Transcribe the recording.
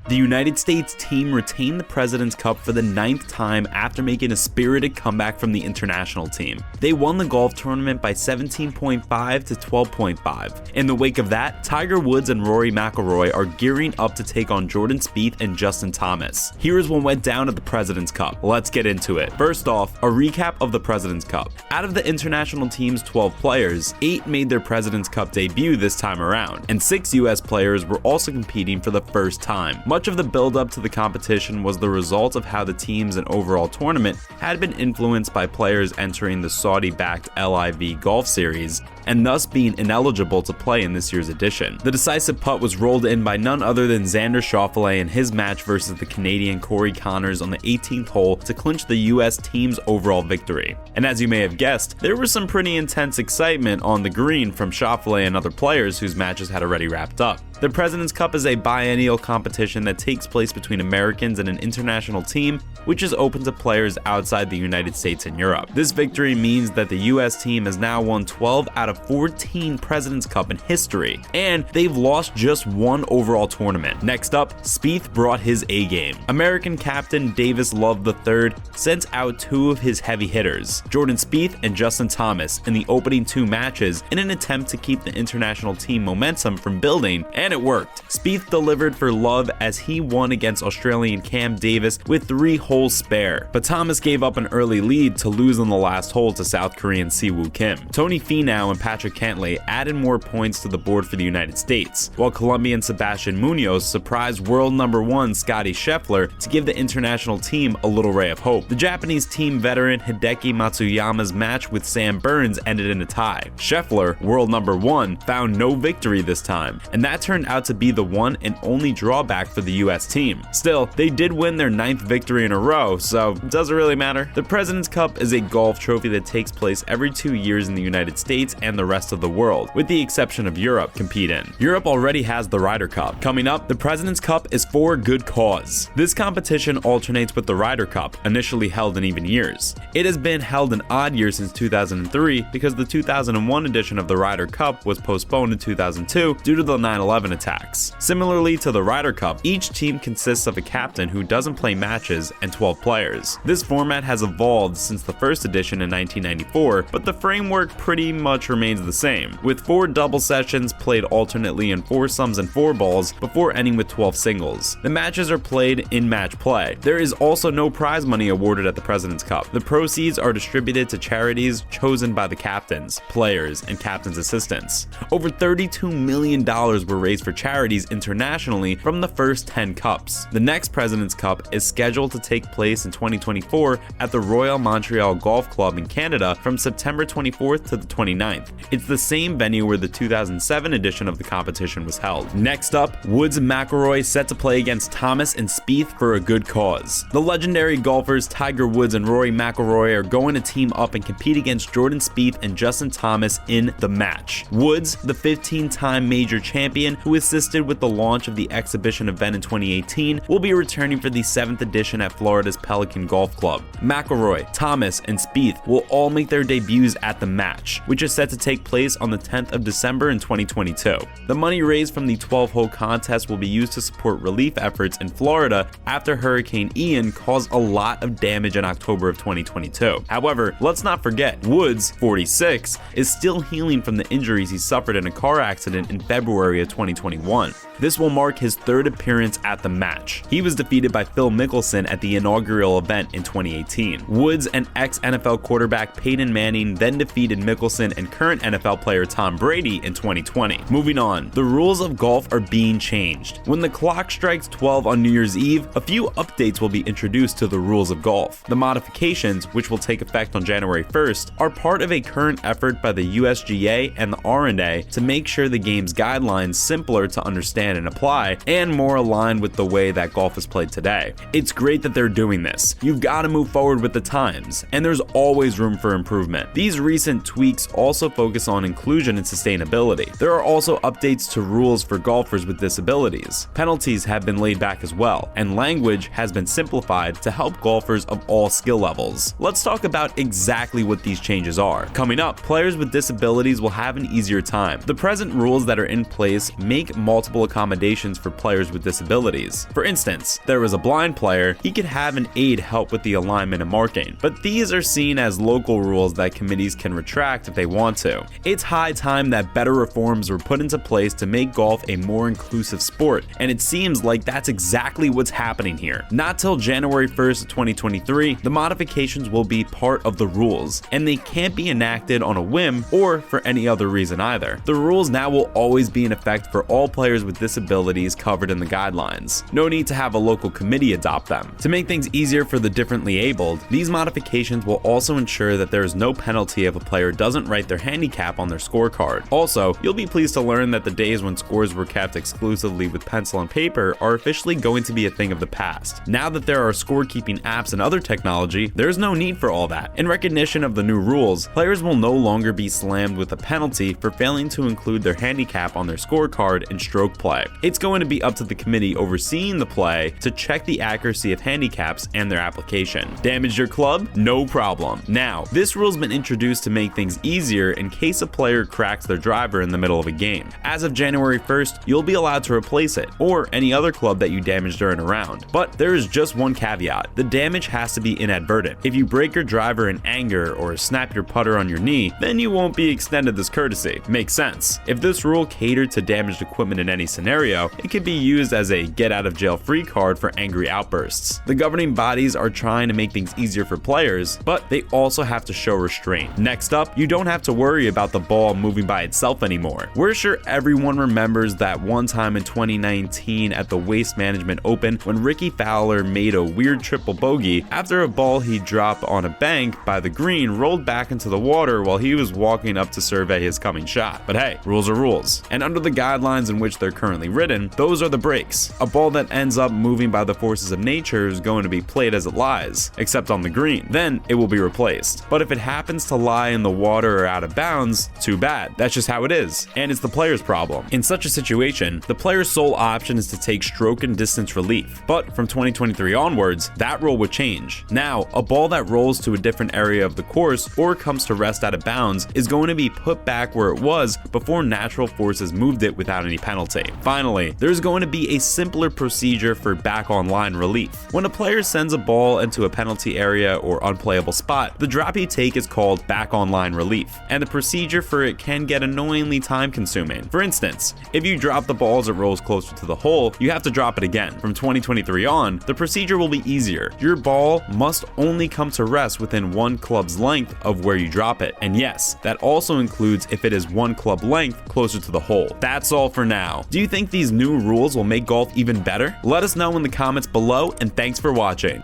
The United States team retained the President's Cup for the 9th time after making a spirited comeback from the international team. They won the golf tournament by 17.5 to 12.5. In the wake of that, Tiger Woods and Rory McIlroy are gearing up to take on Jordan Spieth and Justin Thomas. Here's what went down at the President's Cup. Let's get into it. First off, a recap of the President's Cup. Out of the international team's 12 players, 8 made their President's Cup debut this time around, and 6 US players were also competing for the first time. Much of the build-up to the competition was the result of how the teams and overall tournament had been influenced by players entering the Saudi-backed LIV Golf Series and thus being ineligible to play in this year's edition. The decisive putt was rolled in by none other than Xander Schauffele in his match versus the Canadian Corey Connors on the 18th hole to clinch the US team's overall victory. And as you may have guessed, there was some pretty intense excitement on the green from Schauffele and other players whose matches had already wrapped up. The President's Cup is a biennial competition that takes place between Americans and an international team, which is open to players outside the United States and Europe. This victory means that the US team has now won 12 out of 14 President's Cup in history, and they've lost just one overall tournament. Next up, Spieth brought his A game. American captain Davis Love III sent out 2 of his heavy hitters, Jordan Spieth and Justin Thomas, in the opening 2 matches in an attempt to keep the international team momentum from building, and it worked. Spieth delivered for Love as he won against Australian Cam Davis with 3 holes spare, but Thomas gave up an early lead to lose on the last hole to South Korean Siwoo Kim. Tony Finau and Patrick Cantlay added more points to the board for the United States, while Colombian Sebastian Munoz surprised world number 1 Scottie Scheffler to give the international team a little ray of hope. The Japanese team veteran Hideki Matsuyama's match with Sam Burns ended in a tie. Scheffler, world number 1, found no victory this time, and that turned out to be the one and only drawback for the US team. Still, they did win their 9th victory in a row, so it doesn't really matter. The President's Cup is a golf trophy that takes place every 2 years in the United States and the rest of the world, with the exception of Europe, compete in. Europe already has the Ryder Cup. Coming up, the President's Cup is for a good cause. This competition alternates with the Ryder Cup, initially held in even years. It has been held in odd years since 2003 because the 2001 edition of the Ryder Cup was postponed in 2002 due to the 9/11 attacks. Similarly to the Ryder Cup, each team consists of a captain who doesn't play matches and 12 players. This format has evolved since the first edition in 1994, but the framework pretty much remains the same, with 4 double sessions played alternately in foursomes and fourballs before ending with 12 singles. The matches are played in match play. There is also no prize money awarded at the President's Cup. The proceeds are distributed to charities chosen by the captains, players, and captain's assistants. Over $32 million were raised for charities internationally from the first 10 cups. The next President's Cup is scheduled to take place in 2024 at the Royal Montreal Golf Club in Canada from September 24th to the 29th. It's the same venue where the 2007 edition of the competition was held. Next up, Woods and McIlroy set to play against Thomas and Spieth for a good cause. The legendary golfers Tiger Woods and Rory McIlroy are going to team up and compete against Jordan Spieth and Justin Thomas in the match. Woods, the 15-time major champion who assisted with the launch of the exhibition event in 2018, will be returning for the 7th edition at Florida's Pelican Golf Club. McIlroy, Thomas, and Spieth will all make their debuts at the match, which is set to take place on the 10th of December in 2022. The money raised from the 12-hole contest will be used to support relief efforts in Florida after Hurricane Ian caused a lot of damage in October of 2022. However, let's not forget, Woods, 46, is still healing from the injuries he suffered in a car accident in February of 2021. This will mark his 3rd appearance at the match. He was defeated by Phil Mickelson at the inaugural event in 2018. Woods and ex-NFL quarterback Peyton Manning then defeated Mickelson and current NFL player Tom Brady in 2020. Moving on, the rules of golf are being changed. When the clock strikes 12 on New Year's Eve, a few updates will be introduced to the rules of golf. The modifications, which will take effect on January 1st, are part of a current effort by the USGA and the R&A to make sure the game's guidelines simpler to understand and apply, and more aligned with the way that golf is played today. It's great that they're doing this. You've got to move forward with the times, and there's always room for improvement. These recent tweaks also focus on inclusion and sustainability. There are also updates to rules for golfers with disabilities. Penalties have been laid back as well, and language has been simplified to help golfers of all skill levels. Let's talk about exactly what these changes are. Coming up, players with disabilities will have an easier time. The present rules that are in place make multiple accommodations for players with disabilities. For instance, there was a blind player, he could have an aide help with the alignment and marking, but these are seen as local rules that committees can retract if they want to. It's high time that better reforms were put into place to make golf a more inclusive sport, and it seems like that's exactly what's happening here. Not till January 1st of 2023, the modifications will be part of the rules, and they can't be enacted on a whim or for any other reason either. The rules now will always be in effect for all players with disabilities covered in the guidelines. No need to have a local committee adopt them. To make things easier for the differently abled, these modifications will also ensure that there is no penalty if a player doesn't write their handicap on their scorecard. Also, you'll be pleased to learn that the days when scores were kept exclusively with pencil and paper are officially going to be a thing of the past. Now that there are scorekeeping apps and other technology, there's no need for all that. In recognition of the new rules, players will no longer be slammed with a penalty for failing to include their handicap on their scorecard in stroke play. It's going to be up to the committee overseeing the play to check the accuracy of handicaps and their application. Damage your club? No problem. Now, this rule's been introduced to make things easier in case a player cracks their driver in the middle of a game. As of January 1st, you'll be allowed to replace it, or any other club that you damaged during a round. But there is just one caveat. The damage has to be inadvertent. If you break your driver in anger or snap your putter on your knee, then you won't be extended this courtesy. Makes sense. If this rule catered to damaged equipment in any scenario, it could be used as a get-out-of-jail-free card for angry outbursts. The governing bodies are trying to make things easier for players, but they also have to show restraint. Next up, you don't have to worry about the ball moving by itself anymore. We're sure everyone remembers that one time in 2019 at the Waste Management Open when Ricky Fowler made a weird triple bogey after a ball he dropped on a bank by the green rolled back into the water while he was walking up to survey his coming shot. But hey, rules are rules. And under the guidelines in which they're currently written, those are the breaks. A ball that ends up moving by the forces of nature is going to be played as it lies, except on the green. Then it will be replaced. But if it happens to lie in the water or out of bounds, too bad. That's just how it is. And it's the player's problem. In such a situation, the player's sole option is to take stroke and distance relief. But from 2023 onwards, that rule would change. Now, a ball that rolls to a different area of the course or comes to rest out of bounds is going to be put back where it was before natural forces moved it without any penalty. Finally, there's going to be a simpler procedure for back on line relief. When a player sends a ball into a penalty area or unplayable spot, the drop you take is called back on line relief, and the procedure for it can get annoyingly time consuming. For instance, if you drop the ball as it rolls closer to the hole, you have to drop it again. From 2023 on, the procedure will be easier. Your ball must only come to rest within one club's length of where you drop it. And yes, that also includes if it is one club length closer to the hole. That's all for now. Do you think these new rules will make golf even better? Let us know in the comments below, and thanks for watching.